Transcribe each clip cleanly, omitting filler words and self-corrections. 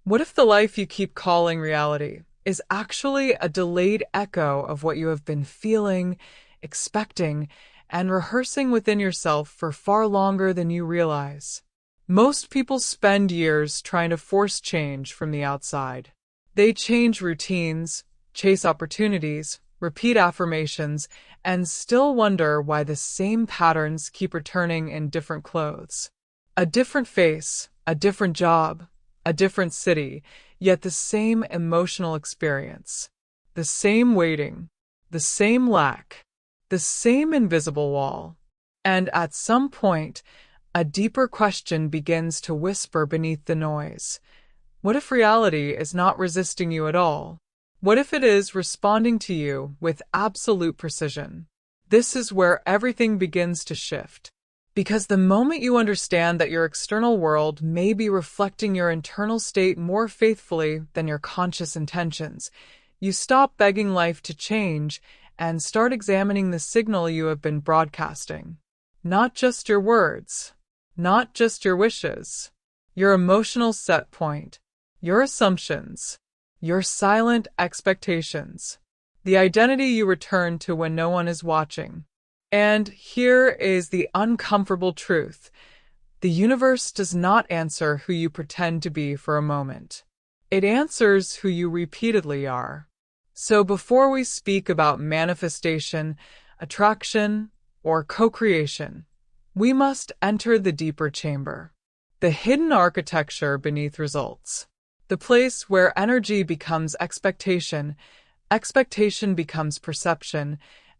What if the life you keep calling reality is actually a delayed echo of what you have been feeling, expecting, and rehearsing within yourself for far longer than you realize? Most people spend years trying to force change from the outside. They change routines, chase opportunities, repeat affirmations, and still wonder why the same patterns keep returning in different clothes. A different face, a different job, a different city, yet the same emotional experience. The same waiting, the same lack, the same invisible wall. And at some point, a deeper question begins to whisper beneath the noise. What if reality is not resisting you at all? What if it is responding to you with absolute precision? This is where everything begins to shift. Because the moment you understand that your external world may be reflecting your internal state more faithfully than your conscious intentions, you stop begging life to change and start examining the signal you have been broadcasting. Not just your words, not just your wishes, your emotional set point, your assumptions, your silent expectations, the identity you return to when no one is watching. And here is the uncomfortable truth. The universe does not answer who you pretend to be for a moment. It answers who you repeatedly are. So before we speak about manifestation, attraction, or co-creation, we must enter the deeper chamber, the hidden architecture beneath results, the place where energy becomes expectation, expectation becomes perception,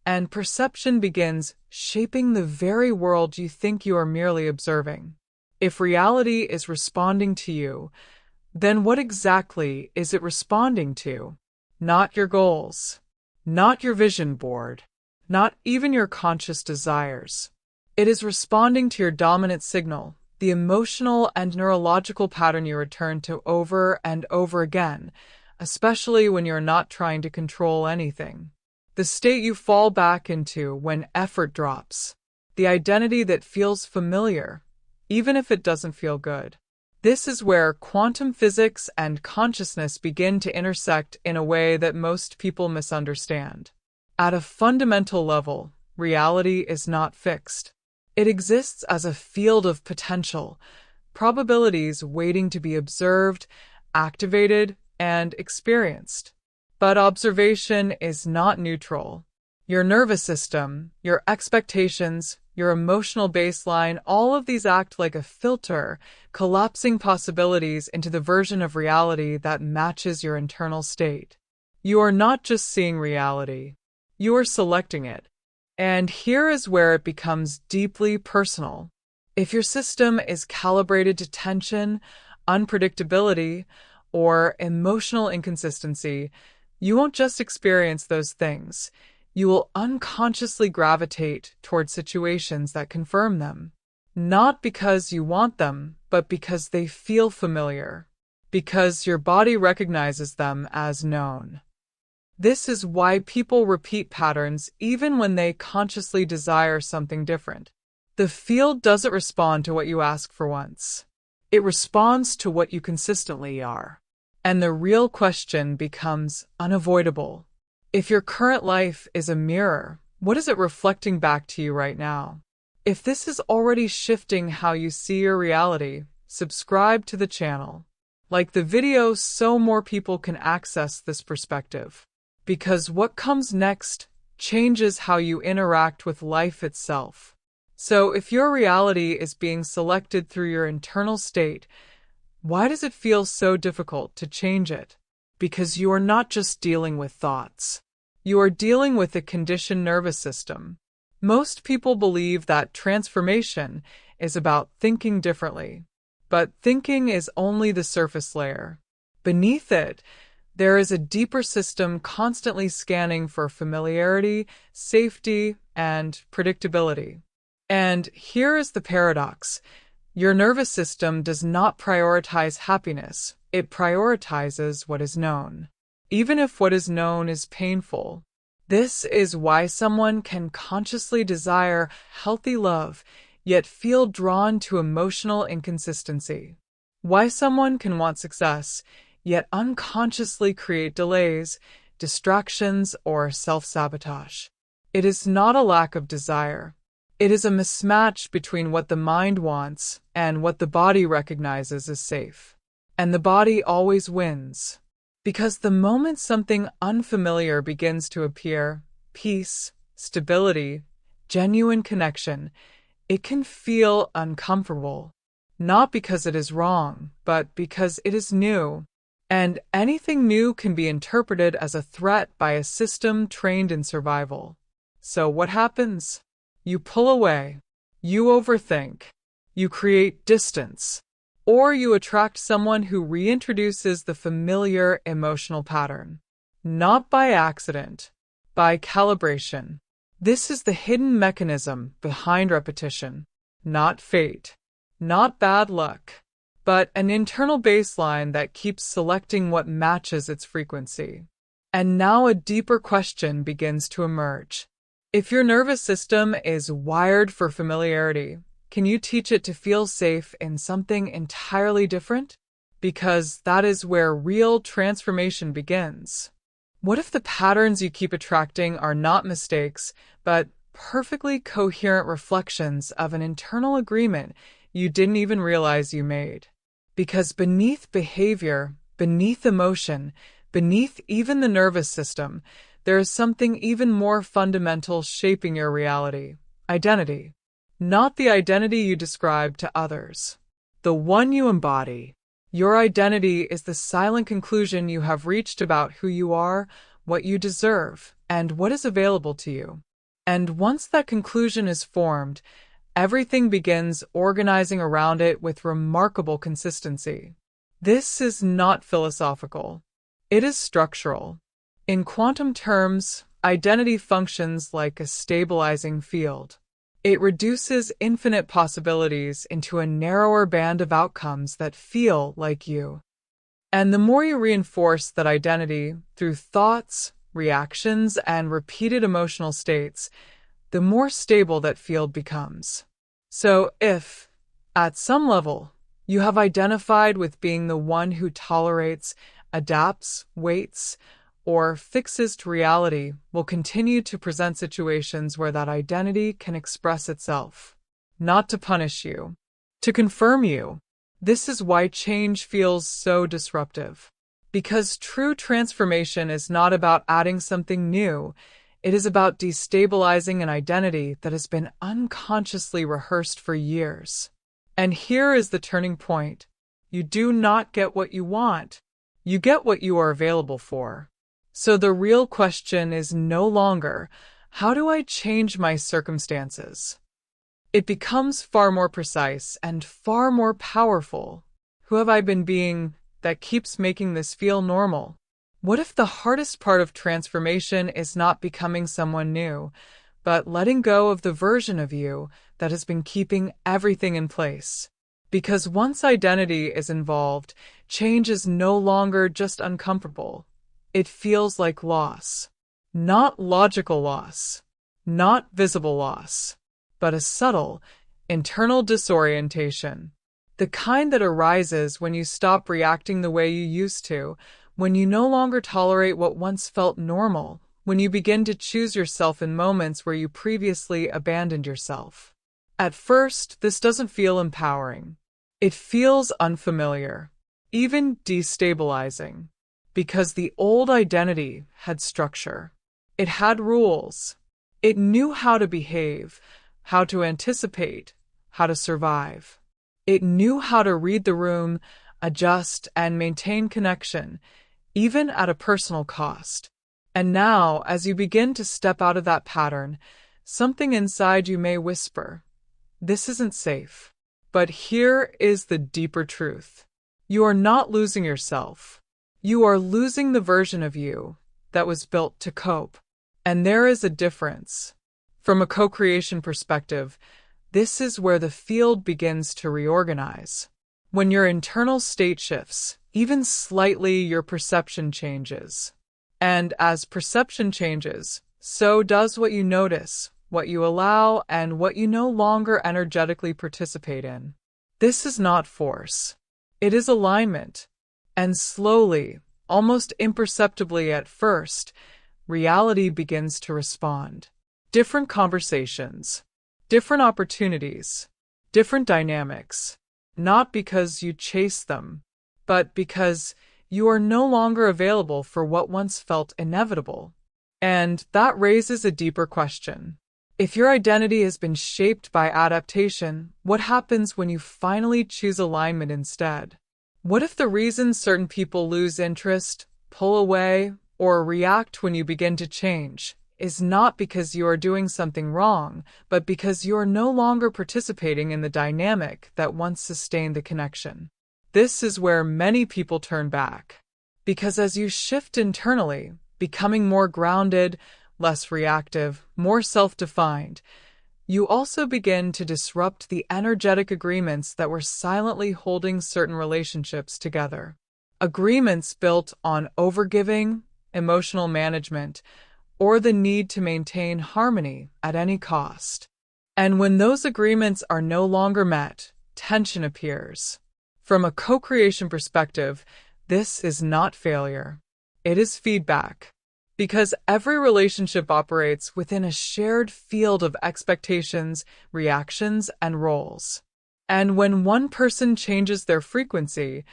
and perception begins shaping the very world you think you are merely observing. If reality is responding to you, then what exactly is it responding to? Not your goals, not your vision board, not even your conscious desires. It is responding to your dominant signal, the emotional and neurological pattern you return to over and over again, especially when you're not trying to control anything. The state you fall back into when effort drops. The identity that feels familiar, even if it doesn't feel good. This is where quantum physics and consciousness begin to intersect in a way that most people misunderstand. At a fundamental level, reality is not fixed. It exists as a field of potential, probabilities waiting to be observed, activated, and experienced. But observation is not neutral. Your nervous system, your expectations, your emotional baseline, all of these act like a filter, collapsing possibilities into the version of reality that matches your internal state. You are not just seeing reality, you are selecting it. And here is where it becomes deeply personal. If your system is calibrated to tension, unpredictability, or emotional inconsistency, you won't just experience those things. You will unconsciously gravitate toward situations that confirm them. Not because you want them, but because they feel familiar. Because your body recognizes them as known. This is why people repeat patterns even when they consciously desire something different. The field doesn't respond to what you ask for once. It responds to what you consistently are. And the real question becomes unavoidable. If your current life is a mirror, what is it reflecting back to you right now? If this is already shifting how you see your reality, subscribe to the channel. Like the video so more people can access this perspective. Because what comes next changes how you interact with life itself. So if your reality is being selected through your internal state, why does it feel so difficult to change it? Because you are not just dealing with thoughts. You are dealing with a conditioned nervous system. Most people believe that transformation is about thinking differently. But thinking is only the surface layer. Beneath it, there is a deeper system constantly scanning for familiarity, safety, and predictability. And here is the paradox. Your nervous system does not prioritize happiness. It prioritizes what is known, even if what is known is painful. This is why someone can consciously desire healthy love, yet feel drawn to emotional inconsistency. Why someone can want success, yet unconsciously create delays, distractions, or self-sabotage. It is not a lack of desire. It is a mismatch between what the mind wants and what the body recognizes as safe. And the body always wins. Because the moment something unfamiliar begins to appear, peace, stability, genuine connection, it can feel uncomfortable. Not because it is wrong, but because it is new. And anything new can be interpreted as a threat by a system trained in survival. So what happens? You pull away. You overthink. You create distance. Or you attract someone who reintroduces the familiar emotional pattern. Not by accident, by calibration. This is the hidden mechanism behind repetition. Not fate. Not bad luck. But an internal baseline that keeps selecting what matches its frequency. And now a deeper question begins to emerge. If your nervous system is wired for familiarity, can you teach it to feel safe in something entirely different? Because that is where real transformation begins. What if the patterns you keep attracting are not mistakes, but perfectly coherent reflections of an internal agreement you didn't even realize you made? Because beneath behavior, beneath emotion, beneath even the nervous system, there is something even more fundamental shaping your reality: identity. Not the identity you describe to others, the one you embody. Your identity is the silent conclusion you have reached about who you are, what you deserve, and what is available to you. And once that conclusion is formed, everything begins organizing around it with remarkable consistency. This is not philosophical. It is structural. In quantum terms, identity functions like a stabilizing field. It reduces infinite possibilities into a narrower band of outcomes that feel like you. And the more you reinforce that identity through thoughts, reactions, and repeated emotional states, the more stable that field becomes. So if, at some level, you have identified with being the one who tolerates, adapts, waits, or fixes to reality, will continue to present situations where that identity can express itself. Not to punish you, to confirm you. This is why change feels so disruptive. Because true transformation is not about adding something new. It is about destabilizing an identity that has been unconsciously rehearsed for years. And here is the turning point. You do not get what you want. You get what you are available for. So the real question is no longer, how do I change my circumstances? It becomes far more precise and far more powerful. Who have I been being that keeps making this feel normal? What if the hardest part of transformation is not becoming someone new, but letting go of the version of you that has been keeping everything in place? Because once identity is involved, change is no longer just uncomfortable. It feels like loss. Not logical loss, not visible loss, but a subtle, internal disorientation. The kind that arises when you stop reacting the way you used to, when you no longer tolerate what once felt normal, when you begin to choose yourself in moments where you previously abandoned yourself. At first, this doesn't feel empowering. It feels unfamiliar, even destabilizing. Because the old identity had structure. It had rules. It knew how to behave, how to anticipate, how to survive. It knew how to read the room, adjust, and maintain connection, even at a personal cost. And now, as you begin to step out of that pattern, something inside you may whisper, "This isn't safe." But here is the deeper truth. You are not losing yourself. You are losing the version of you that was built to cope. And there is a difference. From a co-creation perspective, this is where the field begins to reorganize. When your internal state shifts, even slightly, your perception changes. And as perception changes, so does what you notice, what you allow, and what you no longer energetically participate in. This is not force. It is alignment. And slowly, almost imperceptibly at first, reality begins to respond. Different conversations, different opportunities, different dynamics. Not because you chase them, but because you are no longer available for what once felt inevitable. And that raises a deeper question. If your identity has been shaped by adaptation, what happens when you finally choose alignment instead? What if the reason certain people lose interest, pull away, or react when you begin to change is not because you are doing something wrong, but because you are no longer participating in the dynamic that once sustained the connection? This is where many people turn back. Because as you shift internally, becoming more grounded, less reactive, more self-defined, you also begin to disrupt the energetic agreements that were silently holding certain relationships together. Agreements built on overgiving, emotional management, or the need to maintain harmony at any cost. And when those agreements are no longer met, tension appears. From a co-creation perspective, this is not failure. It is feedback. Because every relationship operates within a shared field of expectations, reactions, and roles. And when one person changes their frequency,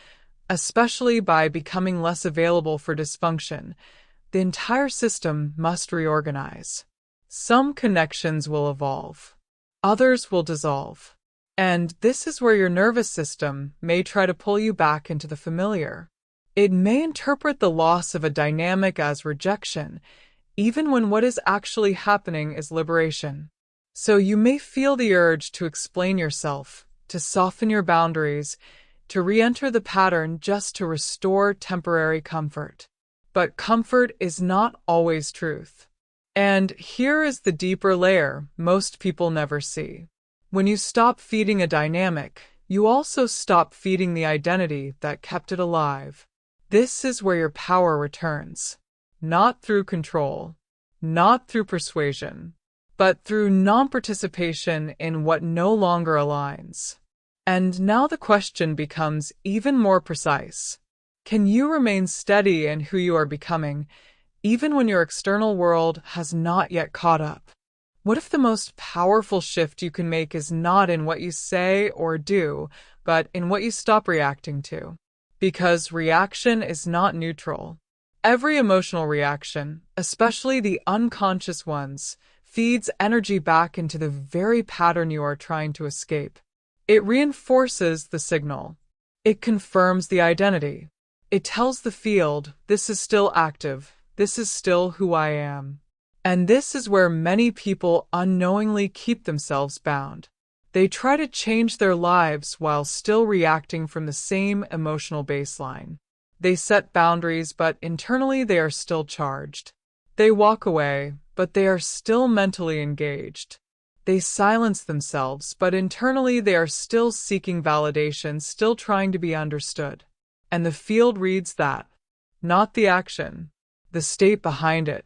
especially by becoming less available for dysfunction, the entire system must reorganize. Some connections will evolve. Others will dissolve. And this is where your nervous system may try to pull you back into the familiar. It may interpret the loss of a dynamic as rejection, even when what is actually happening is liberation. So you may feel the urge to explain yourself, to soften your boundaries, to re-enter the pattern just to restore temporary comfort. But comfort is not always truth. And here is the deeper layer most people never see. When you stop feeding a dynamic, you also stop feeding the identity that kept it alive. This is where your power returns. Not through control, not through persuasion, but through non-participation in what no longer aligns. And now the question becomes even more precise. Can you remain steady in who you are becoming, even when your external world has not yet caught up? What if the most powerful shift you can make is not in what you say or do, but in what you stop reacting to? Because reaction is not neutral. Every emotional reaction, especially the unconscious ones, feeds energy back into the very pattern you are trying to escape. It reinforces the signal. It confirms the identity. It tells the field, this is still active, this is still who I am. And this is where many people unknowingly keep themselves bound. They try to change their lives while still reacting from the same emotional baseline. They set boundaries, but internally they are still charged. They walk away, but they are still mentally engaged. They silence themselves, but internally they are still seeking validation, still trying to be understood. And the field reads that, not the action, the state behind it.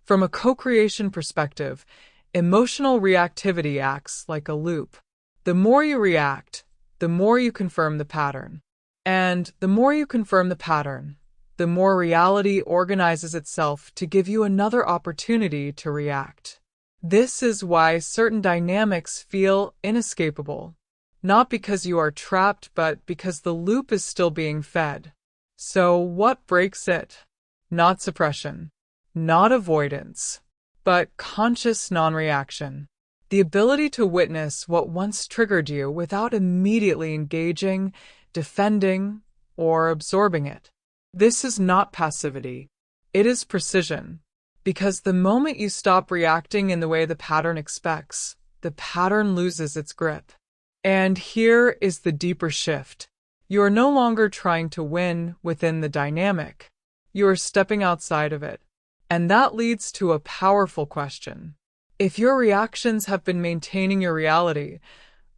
From a co-creation perspective, emotional reactivity acts like a loop. The more you react, the more you confirm the pattern. And the more you confirm the pattern, the more reality organizes itself to give you another opportunity to react. This is why certain dynamics feel inescapable. Not because you are trapped, but because the loop is still being fed. So what breaks it? Not suppression, not avoidance, but conscious non-reaction. The ability to witness what once triggered you without immediately engaging, defending, or absorbing it. This is not passivity. It is precision. Because the moment you stop reacting in the way the pattern expects, the pattern loses its grip. And here is the deeper shift. You are no longer trying to win within the dynamic. You are stepping outside of it. And that leads to a powerful question. If your reactions have been maintaining your reality,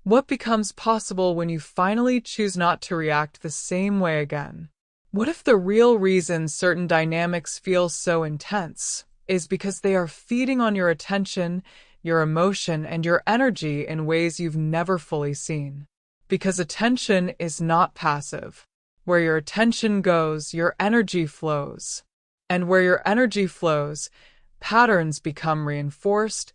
what becomes possible when you finally choose not to react the same way again? What if the real reason certain dynamics feel so intense is because they are feeding on your attention, your emotion, and your energy in ways you've never fully seen? Because attention is not passive. Where your attention goes, your energy flows. And where your energy flows, patterns become reinforced,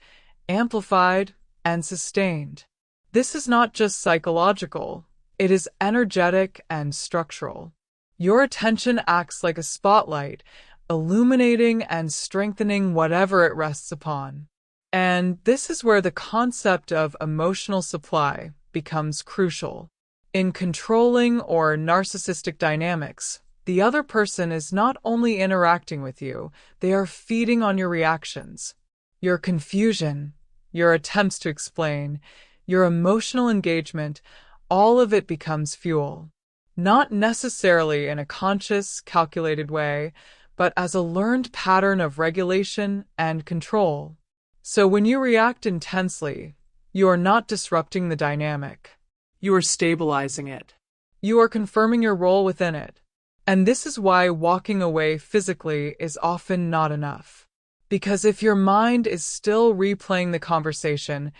amplified, and sustained. This is not just psychological, it is energetic and structural. Your attention acts like a spotlight, illuminating and strengthening whatever it rests upon. And this is where the concept of emotional supply becomes crucial. In controlling or narcissistic dynamics, the other person is not only interacting with you, they are feeding on your reactions. Your confusion, your attempts to explain, your emotional engagement, all of it becomes fuel. Not necessarily in a conscious, calculated way, but as a learned pattern of regulation and control. So when you react intensely, you are not disrupting the dynamic. You are stabilizing it. You are confirming your role within it. And this is why walking away physically is often not enough. Because if your mind is still replaying the conversation,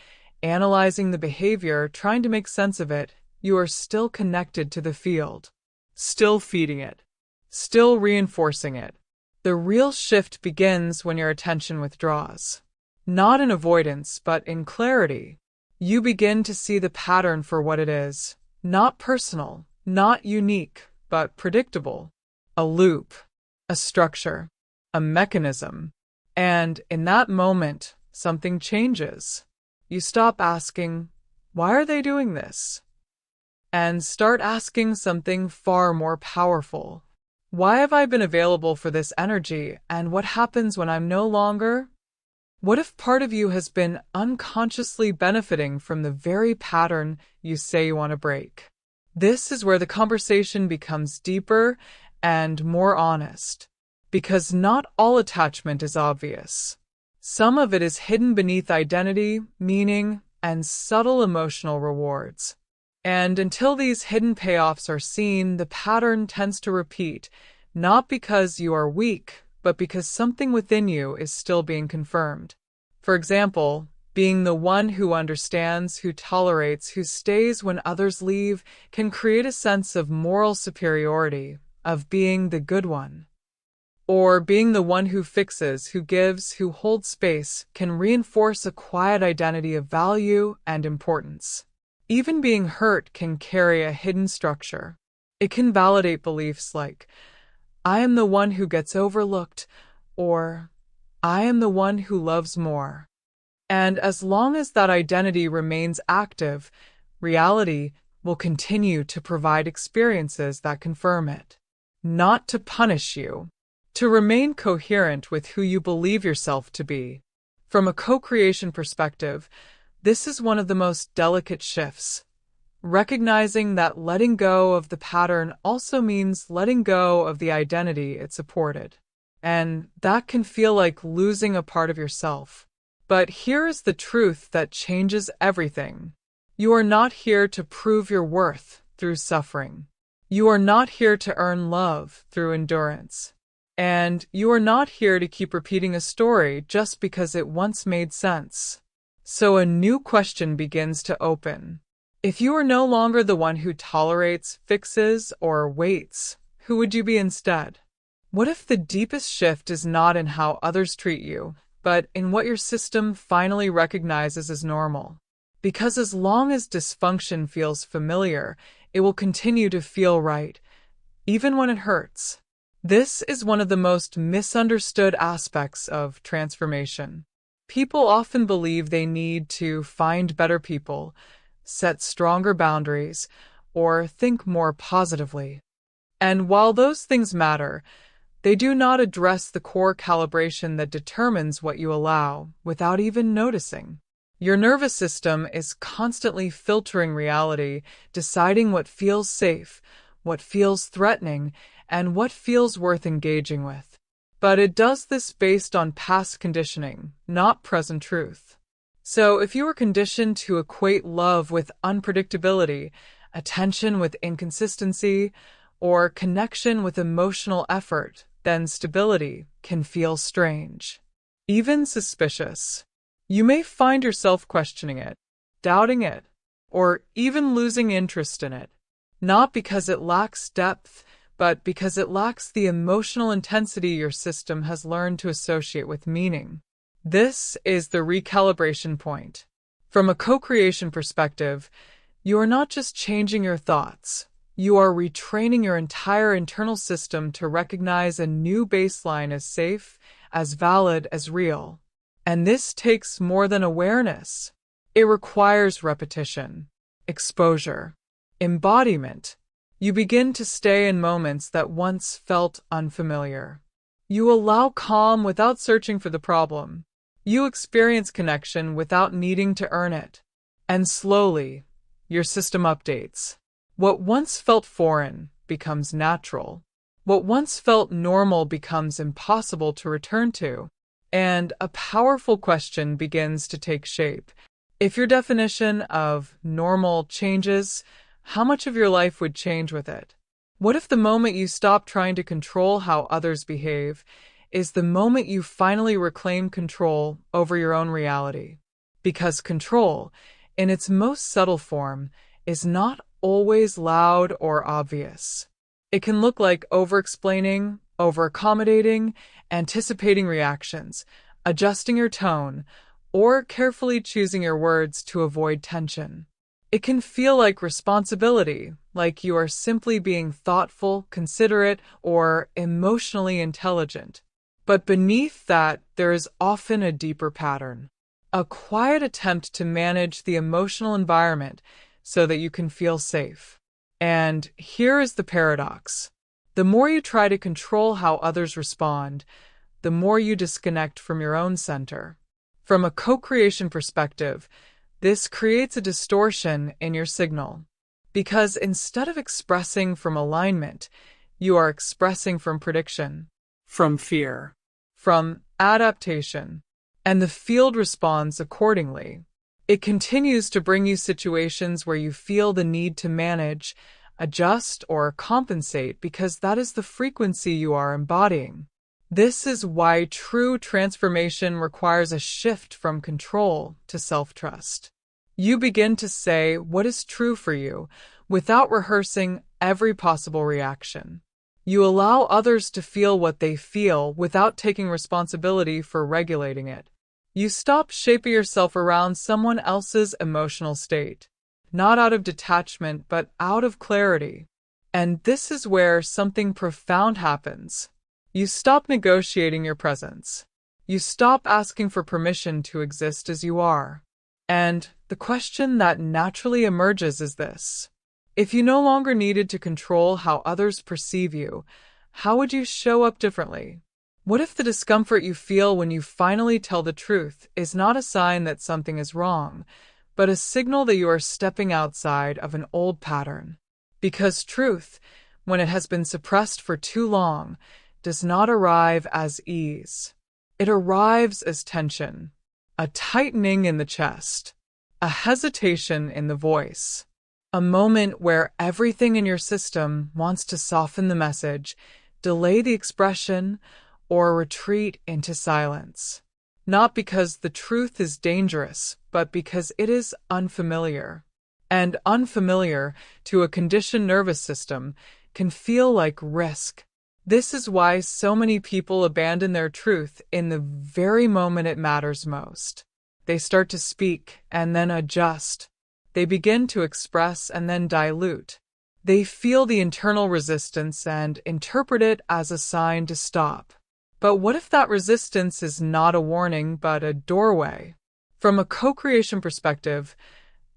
analyzing the behavior, trying to make sense of it, you are still connected to the field, still feeding it, still reinforcing it. The real shift begins when your attention withdraws. Not in avoidance, but in clarity. You begin to see the pattern for what it is, not personal, not unique, but predictable. A loop, a structure, a mechanism. And in that moment, something changes. You stop asking, why are they doing this? And start asking something far more powerful. Why have I been available for this energy, and what happens when I'm no longer? What if part of you has been unconsciously benefiting from the very pattern you say you want to break? This is where the conversation becomes deeper and more honest, because not all attachment is obvious. Some of it is hidden beneath identity, meaning, and subtle emotional rewards. And until these hidden payoffs are seen, the pattern tends to repeat, not because you are weak, but because something within you is still being confirmed. For example, being the one who understands, who tolerates, who stays when others leave can create a sense of moral superiority, of being the good one. Or being the one who fixes, who gives, who holds space can reinforce a quiet identity of value and importance. Even being hurt can carry a hidden structure. It can validate beliefs like, I am the one who gets overlooked, or I am the one who loves more. And as long as that identity remains active, reality will continue to provide experiences that confirm it. Not to punish you, to remain coherent with who you believe yourself to be. From a co-creation perspective, this is one of the most delicate shifts. Recognizing that letting go of the pattern also means letting go of the identity it supported. And that can feel like losing a part of yourself. But here is the truth that changes everything. You are not here to prove your worth through suffering. You are not here to earn love through endurance. And you are not here to keep repeating a story just because it once made sense. So a new question begins to open. If you are no longer the one who tolerates, fixes, or waits, who would you be instead? What if the deepest shift is not in how others treat you, but in what your system finally recognizes as normal? Because as long as dysfunction feels familiar, it will continue to feel right, even when it hurts. This is one of the most misunderstood aspects of transformation. People often believe they need to find better people, set stronger boundaries, or think more positively. And while those things matter, they do not address the core calibration that determines what you allow without even noticing. Your nervous system is constantly filtering reality, deciding what feels safe, what feels threatening, and what feels worth engaging with. But it does this based on past conditioning, not present truth. So if you are conditioned to equate love with unpredictability, attention with inconsistency, or connection with emotional effort, then stability can feel strange, even suspicious. You may find yourself questioning it, doubting it, or even losing interest in it. not because it lacks depth, but because it lacks the emotional intensity your system has learned to associate with meaning. This is the recalibration point. From a co-creation perspective, you are not just changing your thoughts, you are retraining your entire internal system to recognize a new baseline as safe, as valid, as real. And this takes more than awareness. It requires repetition, exposure, embodiment. You begin to stay in moments that once felt unfamiliar. You allow calm without searching for the problem. You experience connection without needing to earn it. And slowly, your system updates. What once felt foreign becomes natural. What once felt normal becomes impossible to return to. And a powerful question begins to take shape. If your definition of normal changes, how much of your life would change with it? What if the moment you stop trying to control how others behave is the moment you finally reclaim control over your own reality? Because control, in its most subtle form, is not always loud or obvious. It can look like over-explaining, over-accommodating, anticipating reactions, adjusting your tone, or carefully choosing your words to avoid tension. It can feel like responsibility, like you are simply being thoughtful, considerate, or emotionally intelligent. But beneath that, there is often a deeper pattern, a quiet attempt to manage the emotional environment so that you can feel safe. And here is the paradox. The more you try to control how others respond, the more you disconnect from your own center. From a co-creation perspective, this creates a distortion in your signal. Because instead of expressing from alignment, you are expressing from prediction, from fear, from adaptation, and the field responds accordingly. It continues to bring you situations where you feel the need to manage, adjust, or compensate because that is the frequency you are embodying. This is why true transformation requires a shift from control to self-trust. You begin to say what is true for you without rehearsing every possible reaction. You allow others to feel what they feel without taking responsibility for regulating it. You stop shaping yourself around someone else's emotional state, not out of detachment, but out of clarity. And this is where something profound happens. You stop negotiating your presence. You stop asking for permission to exist as you are. And the question that naturally emerges is this. If you no longer needed to control how others perceive you, how would you show up differently? What if the discomfort you feel when you finally tell the truth is not a sign that something is wrong, but a signal that you are stepping outside of an old pattern? Because truth, when it has been suppressed for too long, does not arrive as ease. It arrives as tension, a tightening in the chest, a hesitation in the voice, a moment where everything in your system wants to soften the message, delay the expression, or retreat into silence. Not because the truth is dangerous, but because it is unfamiliar. And unfamiliar, to a conditioned nervous system, can feel like risk. This is why so many people abandon their truth in the very moment it matters most. They start to speak and then adjust. They begin to express and then dilute. They feel the internal resistance and interpret it as a sign to stop. But what if that resistance is not a warning but a doorway? From a co-creation perspective,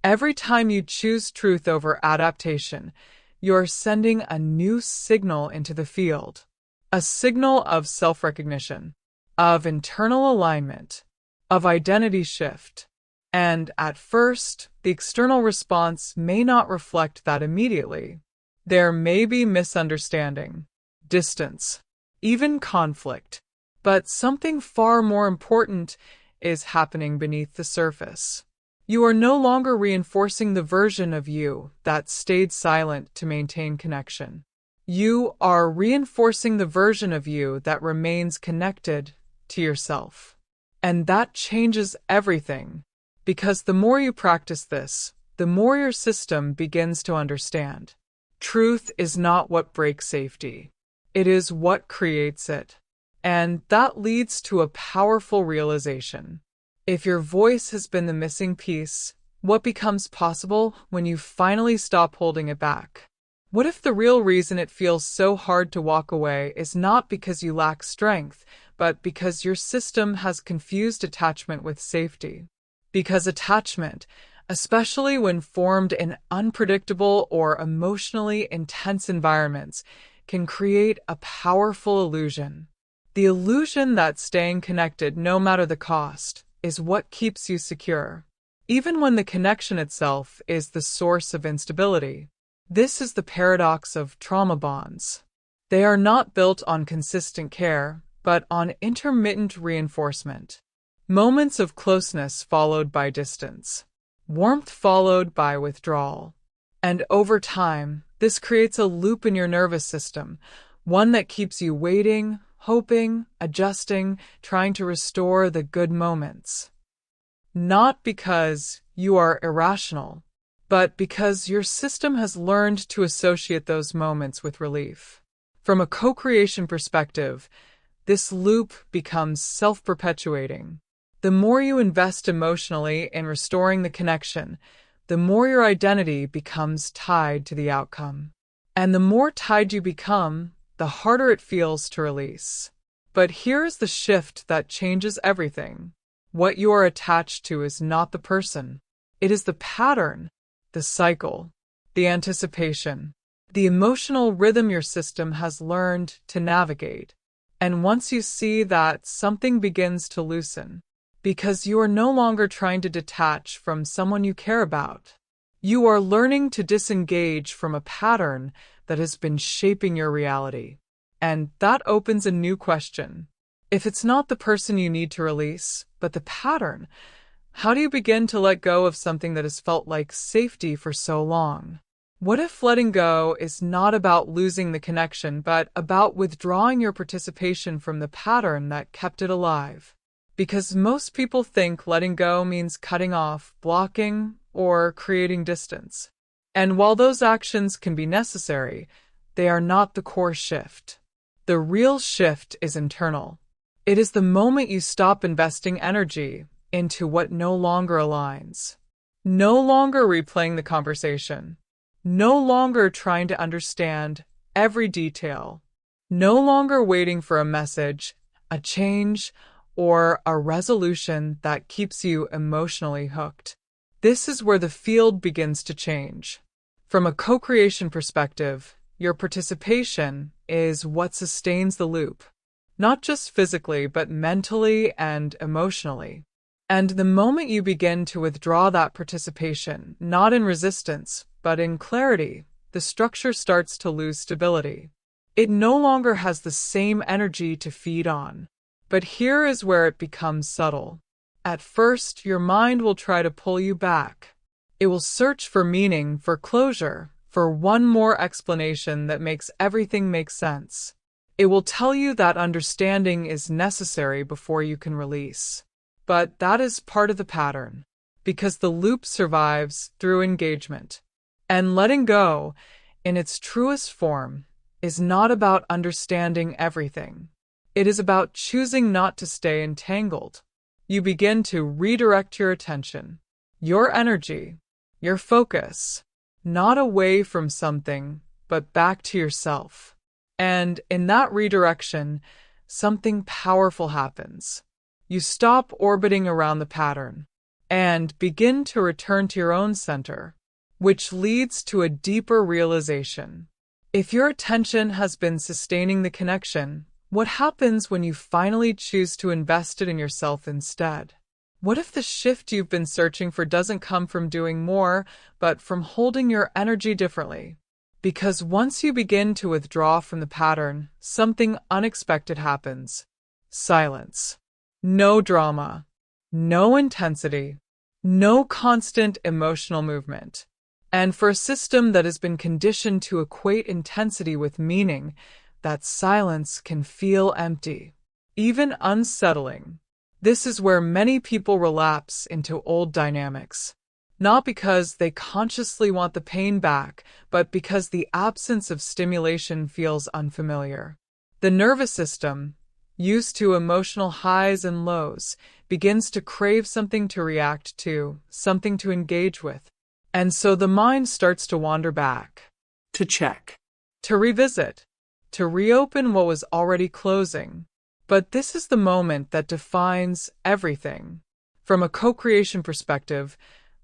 every time you choose truth over adaptation, you're sending a new signal into the field. A signal of self-recognition, of internal alignment, of identity shift. And at first, the external response may not reflect that immediately. There may be misunderstanding, distance, even conflict. But something far more important is happening beneath the surface. You are no longer reinforcing the version of you that stayed silent to maintain connection. You are reinforcing the version of you that remains connected to yourself. And that changes everything, because the more you practice this, the more your system begins to understand. Truth is not what breaks safety. It is what creates it. And that leads to a powerful realization. If your voice has been the missing piece, what becomes possible when you finally stop holding it back? What if the real reason it feels so hard to walk away is not because you lack strength, but because your system has confused attachment with safety? Because attachment, especially when formed in unpredictable or emotionally intense environments, can create a powerful illusion. The illusion that staying connected, no matter the cost, is what keeps you secure, even when the connection itself is the source of instability. This is the paradox of trauma bonds. They are not built on consistent care, but on intermittent reinforcement. Moments of closeness followed by distance. Warmth followed by withdrawal. And over time, this creates a loop in your nervous system, one that keeps you waiting, hoping, adjusting, trying to restore the good moments. Not because you are irrational, but because your system has learned to associate those moments with relief. From a co-creation perspective, this loop becomes self-perpetuating. The more you invest emotionally in restoring the connection, the more your identity becomes tied to the outcome. And the more tied you become, the harder it feels to release. But here's the shift that changes everything. What you are attached to is not the person. It is the pattern, the cycle, the anticipation, the emotional rhythm your system has learned to navigate. And once you see that, something begins to loosen. Because you are no longer trying to detach from someone you care about. You are learning to disengage from a pattern that has been shaping your reality. And that opens a new question. If it's not the person you need to release, but the pattern, how do you begin to let go of something that has felt like safety for so long? What if letting go is not about losing the connection, but about withdrawing your participation from the pattern that kept it alive? Because most people think letting go means cutting off, blocking, or creating distance. And while those actions can be necessary, they are not the core shift. The real shift is internal. It is the moment you stop investing energy into what no longer aligns. No longer replaying the conversation. No longer trying to understand every detail. No longer waiting for a message, a change, or a resolution that keeps you emotionally hooked. This is where the field begins to change. From a co-creation perspective, your participation is what sustains the loop, not just physically, but mentally and emotionally. And the moment you begin to withdraw that participation, not in resistance, but in clarity, the structure starts to lose stability. It no longer has the same energy to feed on. But here is where it becomes subtle. At first, your mind will try to pull you back. It will search for meaning, for closure, for one more explanation that makes everything make sense. It will tell you that understanding is necessary before you can release. But that is part of the pattern, because the loop survives through engagement. And letting go, in its truest form, is not about understanding everything. It is about choosing not to stay entangled. You begin to redirect your attention, your energy, your focus, not away from something, but back to yourself. And in that redirection, something powerful happens. You stop orbiting around the pattern and begin to return to your own center, which leads to a deeper realization. If your attention has been sustaining the connection, what happens when you finally choose to invest it in yourself instead? What if the shift you've been searching for doesn't come from doing more, but from holding your energy differently? Because once you begin to withdraw from the pattern, something unexpected happens. Silence. No drama. No intensity. No constant emotional movement. And for a system that has been conditioned to equate intensity with meaning, that silence can feel empty, even unsettling. This is where many people relapse into old dynamics. not because they consciously want the pain back, but because the absence of stimulation feels unfamiliar. The nervous system, used to emotional highs and lows, begins to crave something to react to, something to engage with. And so the mind starts to wander back, to check, to revisit, to reopen what was already closing. But this is the moment that defines everything. From a co-creation perspective,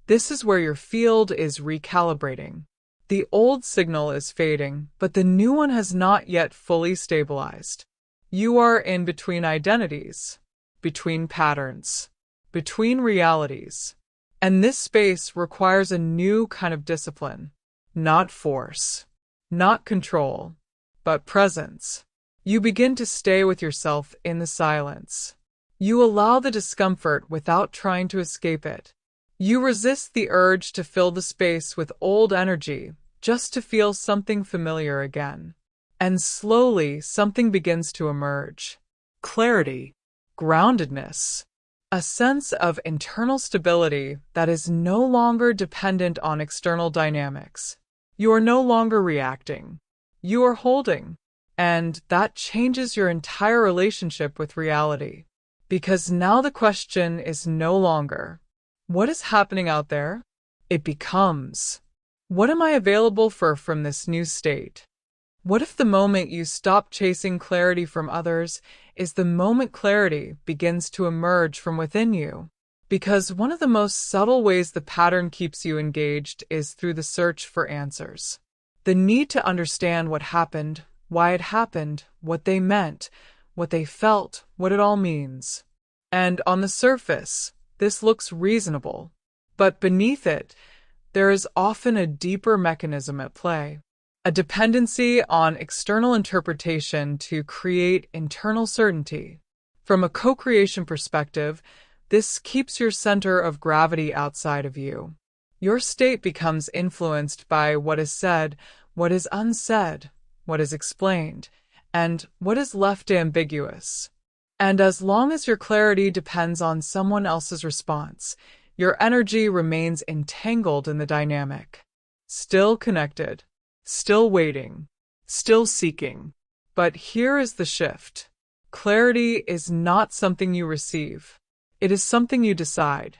this is where your field is recalibrating. The old signal is fading, but the new one has not yet fully stabilized. You are in between identities, between patterns, between realities. And this space requires a new kind of discipline, not force, not control, but presence. You begin to stay with yourself in the silence. You allow the discomfort without trying to escape it. You resist the urge to fill the space with old energy just to feel something familiar again. And slowly, something begins to emerge. Clarity, groundedness, a sense of internal stability that is no longer dependent on external dynamics. You are no longer reacting. You are holding. And that changes your entire relationship with reality. Because now the question is no longer, what is happening out there? It becomes, what am I available for from this new state? What if the moment you stop chasing clarity from others is the moment clarity begins to emerge from within you? Because one of the most subtle ways the pattern keeps you engaged is through the search for answers. The need to understand what happened, why it happened, what they meant, what they felt, what it all means. And on the surface, this looks reasonable. But beneath it, there is often a deeper mechanism at play. A dependency on external interpretation to create internal certainty. From a co-creation perspective, this keeps your center of gravity outside of you. Your state becomes influenced by what is said, what is unsaid, what is explained, and what is left ambiguous. And as long as your clarity depends on someone else's response, your energy remains entangled in the dynamic, still connected, still waiting, still seeking. But here is the shift. Clarity is not something you receive. It is something you decide.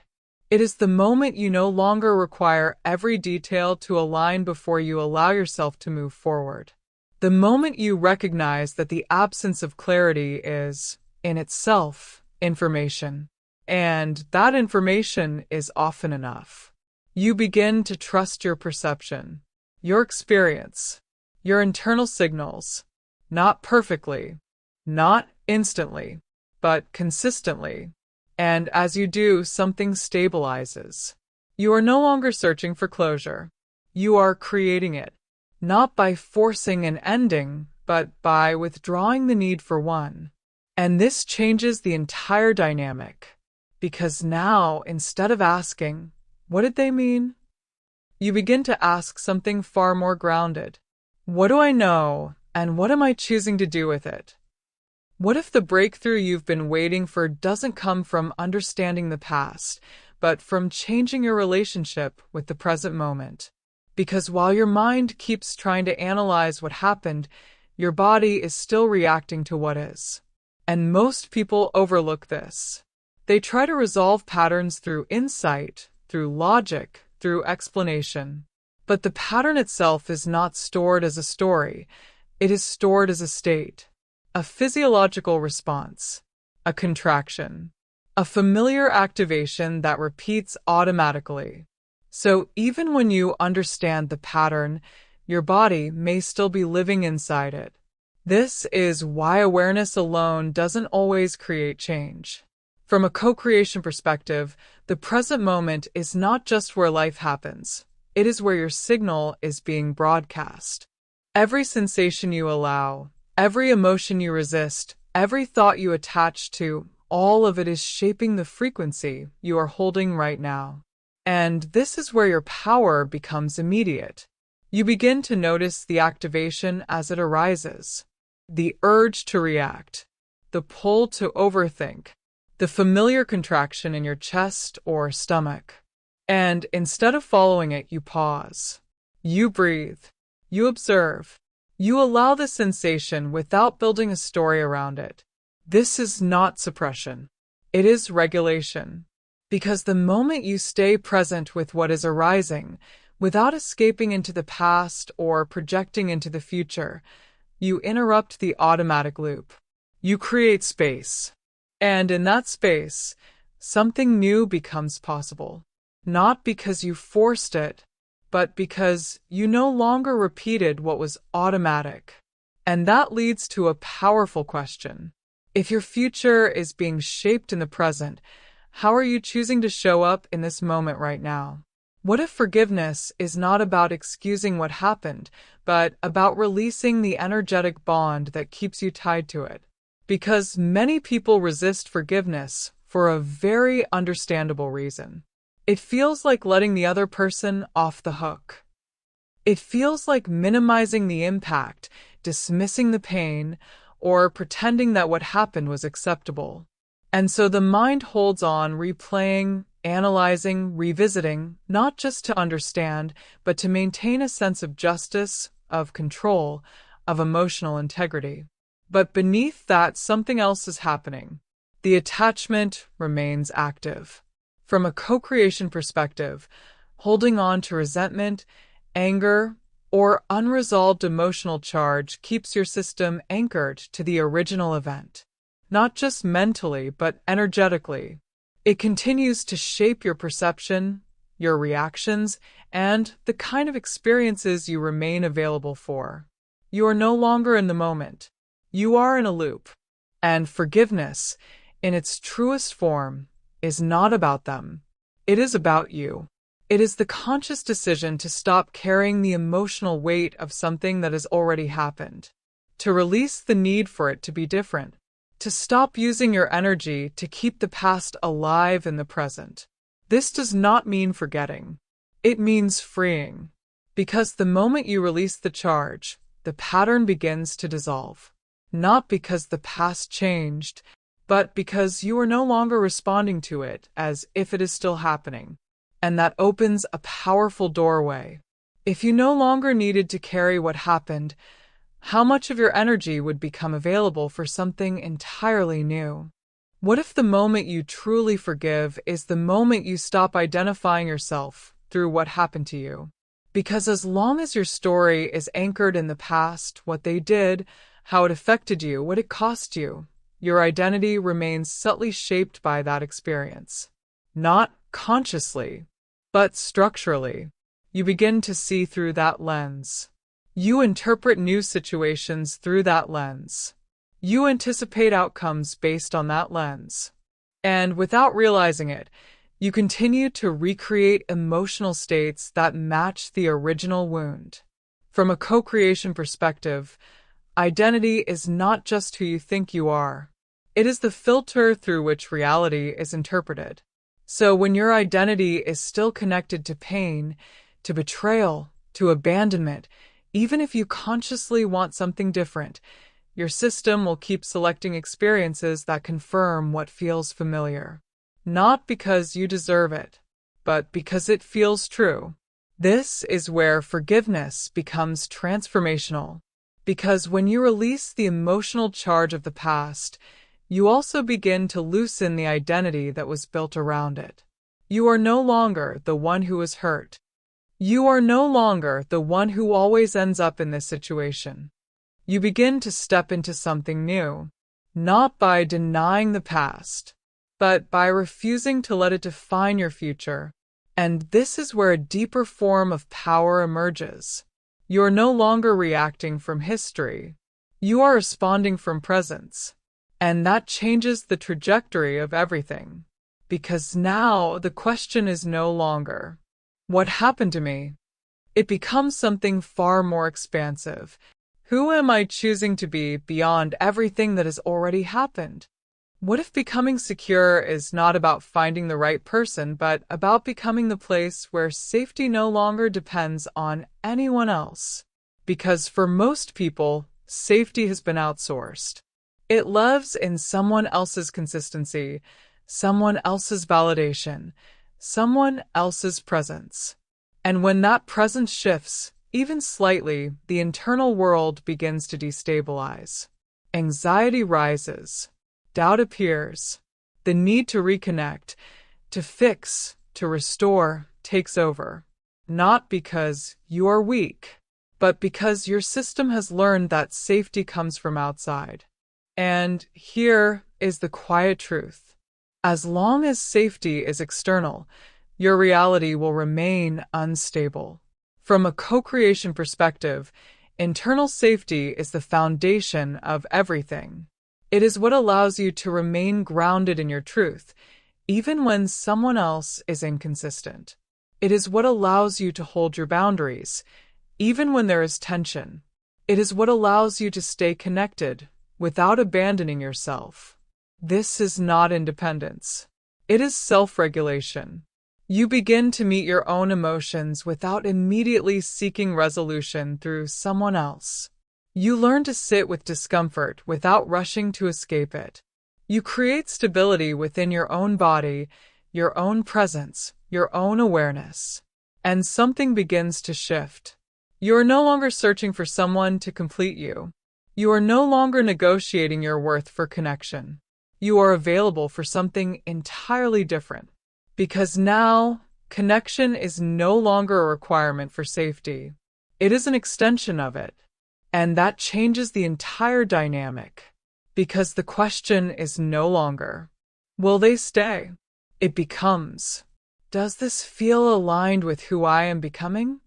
It is the moment you no longer require every detail to align before you allow yourself to move forward. The moment you recognize that the absence of clarity is, in itself, information, and that information is often enough. You begin to trust your perception, your experience, your internal signals, not perfectly, not instantly, but consistently. And as you do, something stabilizes. You are no longer searching for closure. You are creating it, not by forcing an ending, but by withdrawing the need for one. And this changes the entire dynamic. Because now, instead of asking, what did they mean? You begin to ask something far more grounded. What do I know, and what am I choosing to do with it? What if the breakthrough you've been waiting for doesn't come from understanding the past, but from changing your relationship with the present moment? Because while your mind keeps trying to analyze what happened, your body is still reacting to what is. And most people overlook this. They try to resolve patterns through insight, through logic, through explanation. But the pattern itself is not stored as a story. It is stored as a state, a physiological response, a contraction, a familiar activation that repeats automatically. So even when you understand the pattern, your body may still be living inside it. This is why awareness alone doesn't always create change. From a co-creation perspective, the present moment is not just where life happens. It is where your signal is being broadcast. Every sensation you allow, every emotion you resist, every thought you attach to, all of it is shaping the frequency you are holding right now. And this is where your power becomes immediate. You begin to notice the activation as it arises. The urge to react, the pull to overthink, the familiar contraction in your chest or stomach. And instead of following it, you pause. You breathe. You observe. You allow the sensation without building a story around it. This is not suppression. It is regulation. Because the moment you stay present with what is arising, without escaping into the past or projecting into the future, you interrupt the automatic loop. You create space. And in that space, something new becomes possible. Not because you forced it, but because you no longer repeated what was automatic. And that leads to a powerful question. If your future is being shaped in the present, how are you choosing to show up in this moment right now? What if forgiveness is not about excusing what happened, but about releasing the energetic bond that keeps you tied to it? Because many people resist forgiveness for a very understandable reason. It feels like letting the other person off the hook. It feels like minimizing the impact, dismissing the pain, or pretending that what happened was acceptable. And so the mind holds on, replaying, analyzing, revisiting, not just to understand, but to maintain a sense of justice, of control, of emotional integrity. But beneath that, something else is happening. The attachment remains active. From a co-creation perspective, holding on to resentment, anger, or unresolved emotional charge keeps your system anchored to the original event. Not just mentally, but energetically. It continues to shape your perception, your reactions, and the kind of experiences you remain available for. You are no longer in the moment. You are in a loop. And forgiveness, in its truest form, is not about them. It is about you. It is the conscious decision to stop carrying the emotional weight of something that has already happened, to release the need for it to be different, to stop using your energy to keep the past alive in the present. This does not mean forgetting. It means freeing. Because the moment you release the charge, the pattern begins to dissolve. Not because the past changed, but because you are no longer responding to it as if it is still happening. And that opens a powerful doorway. If you no longer needed to carry what happened, how much of your energy would become available for something entirely new? What if the moment you truly forgive is the moment you stop identifying yourself through what happened to you? Because as long as your story is anchored in the past, what they did, how it affected you, what it cost you, your identity remains subtly shaped by that experience. Not consciously, but structurally. You begin to see through that lens. You interpret new situations through that lens. You anticipate outcomes based on that lens. And without realizing it, you continue to recreate emotional states that match the original wound. From a co-creation perspective, identity is not just who you think you are. It is the filter through which reality is interpreted. So when your identity is still connected to pain, to betrayal, to abandonment, even if you consciously want something different, your system will keep selecting experiences that confirm what feels familiar. Not because you deserve it, but because it feels true. This is where forgiveness becomes transformational. Because when you release the emotional charge of the past, you also begin to loosen the identity that was built around it. You are no longer the one who was hurt. You are no longer the one who always ends up in this situation. You begin to step into something new, not by denying the past, but by refusing to let it define your future. And this is where a deeper form of power emerges. You are no longer reacting from history. You are responding from presence. And that changes the trajectory of everything. Because now the question is no longer, what happened to me? It becomes something far more expansive. Who am I choosing to be beyond everything that has already happened? What if becoming secure is not about finding the right person, but about becoming the place where safety no longer depends on anyone else? Because for most people, safety has been outsourced. It lives in someone else's consistency, someone else's validation, someone else's presence. And when that presence shifts, even slightly, the internal world begins to destabilize. Anxiety rises, doubt appears, the need to reconnect, to fix, to restore takes over. Not because you are weak, but because your system has learned that safety comes from outside. And here is the quiet truth. As long as safety is external, your reality will remain unstable. From a co-creation perspective, internal safety is the foundation of everything. It is what allows you to remain grounded in your truth, even when someone else is inconsistent. It is what allows you to hold your boundaries, even when there is tension. It is what allows you to stay connected without abandoning yourself. This is not independence. It is self-regulation. You begin to meet your own emotions without immediately seeking resolution through someone else. You learn to sit with discomfort without rushing to escape it. You create stability within your own body, your own presence, your own awareness. And something begins to shift. You are no longer searching for someone to complete you. You are no longer negotiating your worth for connection. You are available for something entirely different. Because now, connection is no longer a requirement for safety. It is an extension of it. And that changes the entire dynamic. Because the question is no longer, will they stay? It becomes, does this feel aligned with who I am becoming?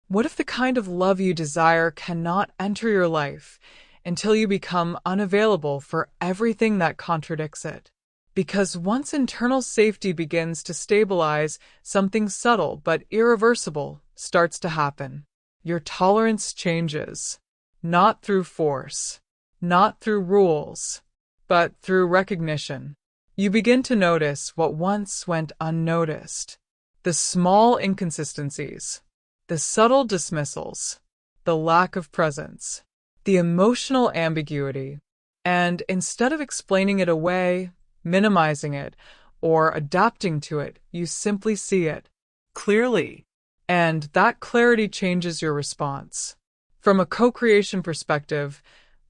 What if the kind of love you desire cannot enter your life until you become unavailable for everything that contradicts it? Because once internal safety begins to stabilize, something subtle but irreversible starts to happen. Your tolerance changes, not through force, not through rules, but through recognition. You begin to notice what once went unnoticed. The small inconsistencies, the subtle dismissals, the lack of presence, the emotional ambiguity. And instead of explaining it away, minimizing it, or adapting to it, you simply see it clearly. And that clarity changes your response. From a co-creation perspective,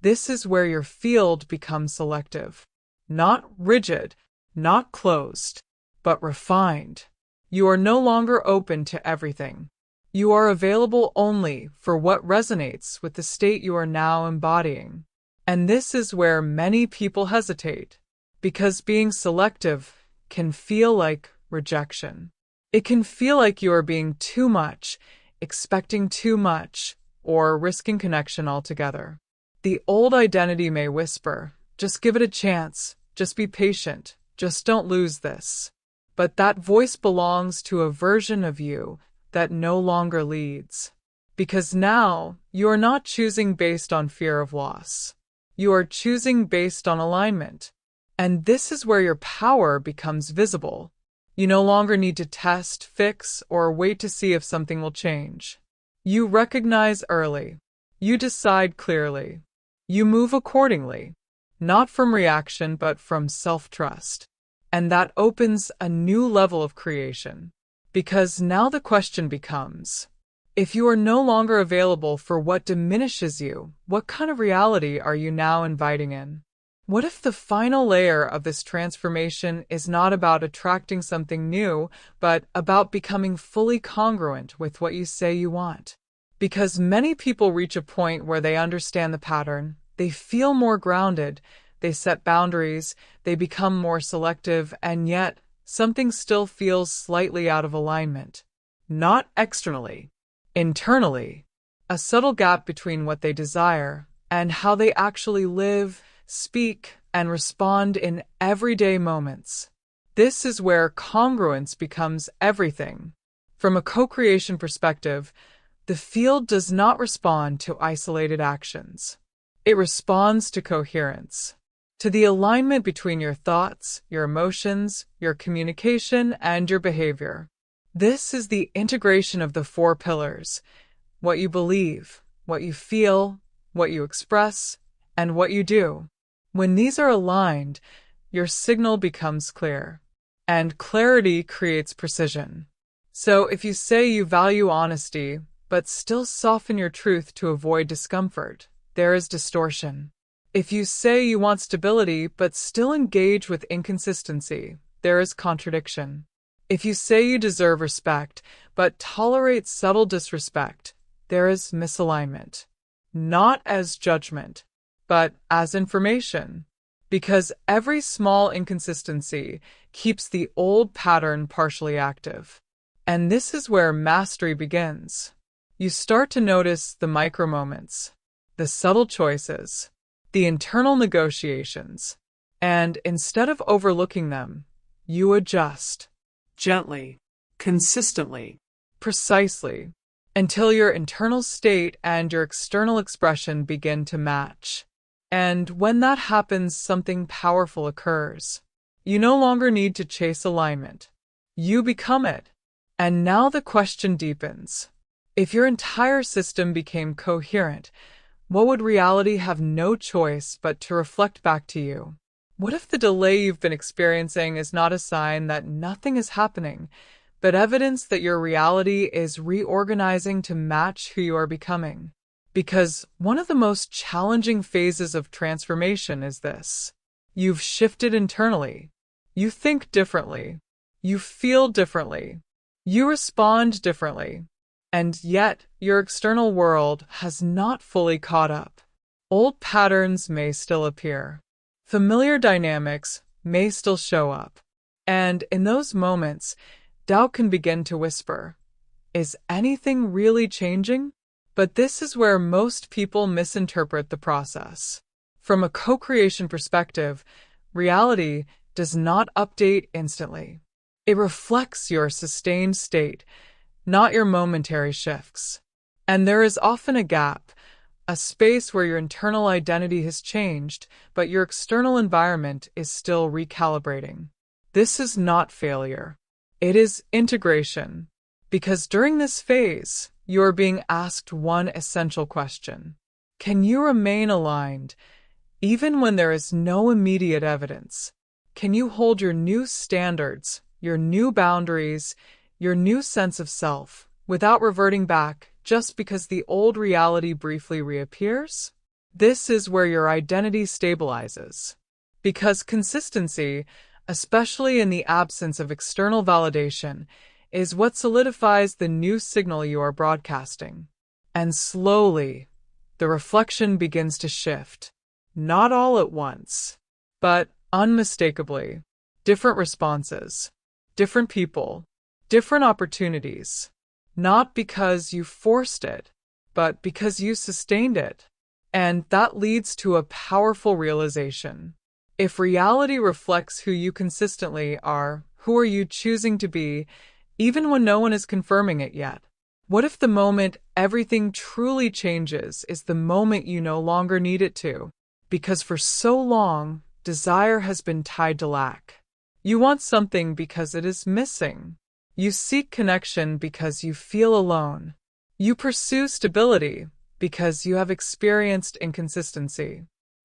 this is where your field becomes selective. Not rigid, not closed, but refined. You are no longer open to everything. You are available only for what resonates with the state you are now embodying. And this is where many people hesitate, because being selective can feel like rejection. It can feel like you are being too much, expecting too much, or risking connection altogether. The old identity may whisper, just give it a chance, just be patient, just don't lose this. But that voice belongs to a version of you that no longer leads. Because now, you are not choosing based on fear of loss. You are choosing based on alignment. And this is where your power becomes visible. You no longer need to test, fix, or wait to see if something will change. You recognize early. You decide clearly. You move accordingly, not from reaction but from self-trust. And that opens a new level of creation. Because now the question becomes, if you are no longer available for what diminishes you, what kind of reality are you now inviting in? What if the final layer of this transformation is not about attracting something new, but about becoming fully congruent with what you say you want? Because many people reach a point where they understand the pattern, they feel more grounded, they set boundaries, they become more selective, and yet something still feels slightly out of alignment. Not externally, internally. A subtle gap between what they desire and how they actually live, speak, and respond in everyday moments. This is where congruence becomes everything. From a co-creation perspective, the field does not respond to isolated actions. It responds to coherence, to the alignment between your thoughts, your emotions, your communication, and your behavior. This is the integration of the 4 pillars: what you believe, what you feel, what you express, and what you do. When these are aligned, your signal becomes clear. and clarity creates precision. So if you say you value honesty, but still soften your truth to avoid discomfort, there is distortion. If you say you want stability, but still engage with inconsistency, there is contradiction. If you say you deserve respect, but tolerate subtle disrespect, there is misalignment. Not as judgment, but as information. Because every small inconsistency keeps the old pattern partially active. And this is where mastery begins. You start to notice the micro moments, the subtle choices, the internal negotiations, and instead of overlooking them, you adjust. Gently, consistently, precisely, until your internal state and your external expression begin to match. And when that happens, something powerful occurs. You no longer need to chase alignment. You become it. And now the question deepens. If your entire system became coherent, what would reality have no choice but to reflect back to you? What if the delay you've been experiencing is not a sign that nothing is happening, but evidence that your reality is reorganizing to match who you are becoming? Because one of the most challenging phases of transformation is this. You've shifted internally. You think differently. You feel differently. You respond differently. And yet, your external world has not fully caught up. Old patterns may still appear. Familiar dynamics may still show up. And in those moments, doubt can begin to whisper, is anything really changing? But this is where most people misinterpret the process. From a co-creation perspective, reality does not update instantly. It reflects your sustained state, not your momentary shifts. And there is often a gap, a space where your internal identity has changed, but your external environment is still recalibrating. This is not failure. It is integration. Because during this phase, you are being asked one essential question. Can you remain aligned, even when there is no immediate evidence? Can you hold your new standards, your new boundaries, your new sense of self, without reverting back just because the old reality briefly reappears? This is where your identity stabilizes. Because consistency, especially in the absence of external validation, is what solidifies the new signal you are broadcasting. And slowly, the reflection begins to shift. Not all at once, but unmistakably. Different responses, different people, different opportunities. Not because you forced it, but because you sustained it. And that leads to a powerful realization. If reality reflects who you consistently are, who are you choosing to be, even when no one is confirming it yet? What if the moment everything truly changes is the moment you no longer need it to? Because for so long, desire has been tied to lack. You want something because it is missing. You seek connection because you feel alone. You pursue stability because you have experienced inconsistency.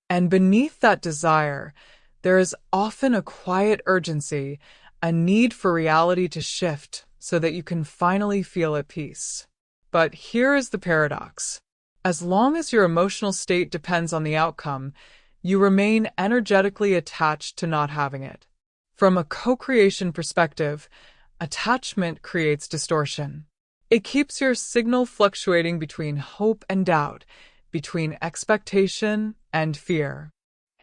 And beneath that desire, there is often a quiet urgency, a need for reality to shift so that you can finally feel at peace. But here is the paradox. As long as your emotional state depends on the outcome, you remain energetically attached to not having it. From a co-creation perspective, attachment creates distortion. It keeps your signal fluctuating between hope and doubt, between expectation and fear.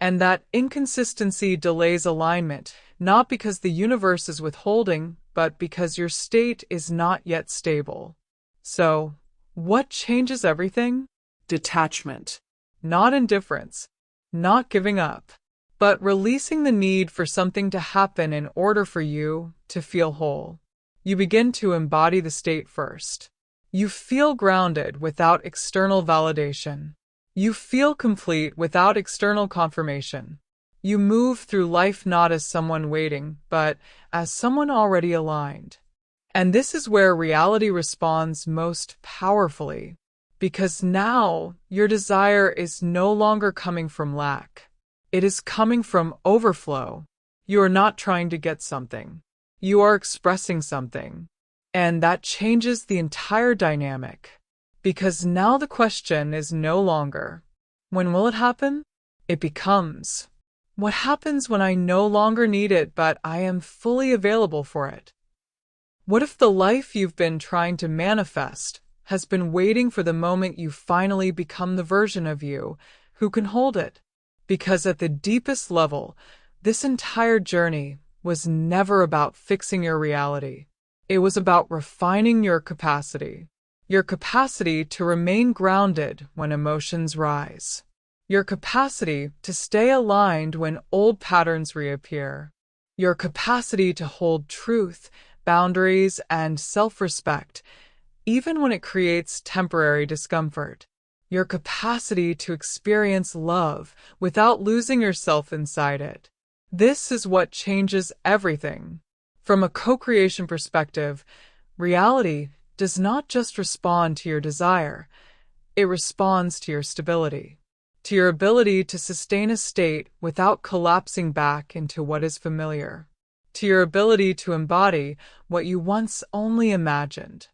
And that inconsistency delays alignment, not because the universe is withholding, but because your state is not yet stable. So, what changes everything? Detachment. Not indifference, not giving up, but releasing the need for something to happen in order for you to feel whole. You begin to embody the state first. You feel grounded without external validation. You feel complete without external confirmation. You move through life not as someone waiting, but as someone already aligned. And this is where reality responds most powerfully, because now your desire is no longer coming from lack. It is coming from overflow. You are not trying to get something. You are expressing something. And that changes the entire dynamic. Because now the question is no longer, when will it happen? It becomes, what happens when I no longer need it but I am fully available for it? What if the life you've been trying to manifest has been waiting for the moment you finally become the version of you who can hold it? Because at the deepest level, this entire journey was never about fixing your reality. It was about refining your capacity to remain grounded when emotions rise, your capacity to stay aligned when old patterns reappear, your capacity to hold truth, boundaries, and self-respect, even when it creates temporary discomfort, your capacity to experience love without losing yourself inside it. This is what changes everything. From a co-creation perspective, reality does not just respond to your desire, it responds to your stability, to your ability to sustain a state without collapsing back into what is familiar, to your ability to embody what you once only imagined.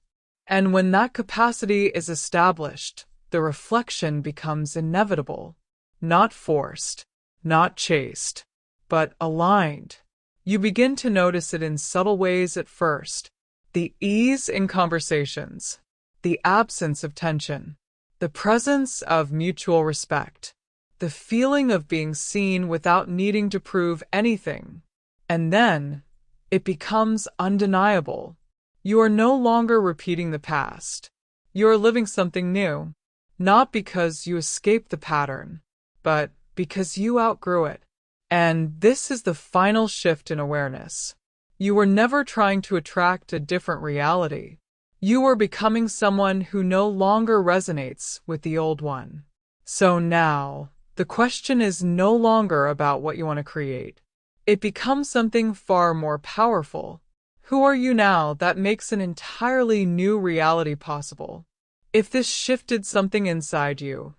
And when that capacity is established, the reflection becomes inevitable, not forced, not chased, but aligned. You begin to notice it in subtle ways at first. The ease in conversations, the absence of tension, the presence of mutual respect, the feeling of being seen without needing to prove anything. And then, it becomes undeniable. You are no longer repeating the past. You are living something new, not because you escaped the pattern, but because you outgrew it. And this is the final shift in awareness. You were never trying to attract a different reality. You were becoming someone who no longer resonates with the old one. So now, the question is no longer about what you want to create. It becomes something far more powerful. Who are you now that makes an entirely new reality possible? If this shifted something inside you,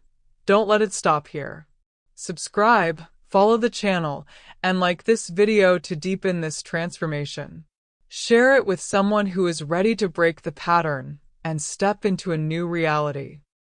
don't let it stop here. Subscribe, follow the channel, and like this video to deepen this transformation. Share it with someone who is ready to break the pattern and step into a new reality.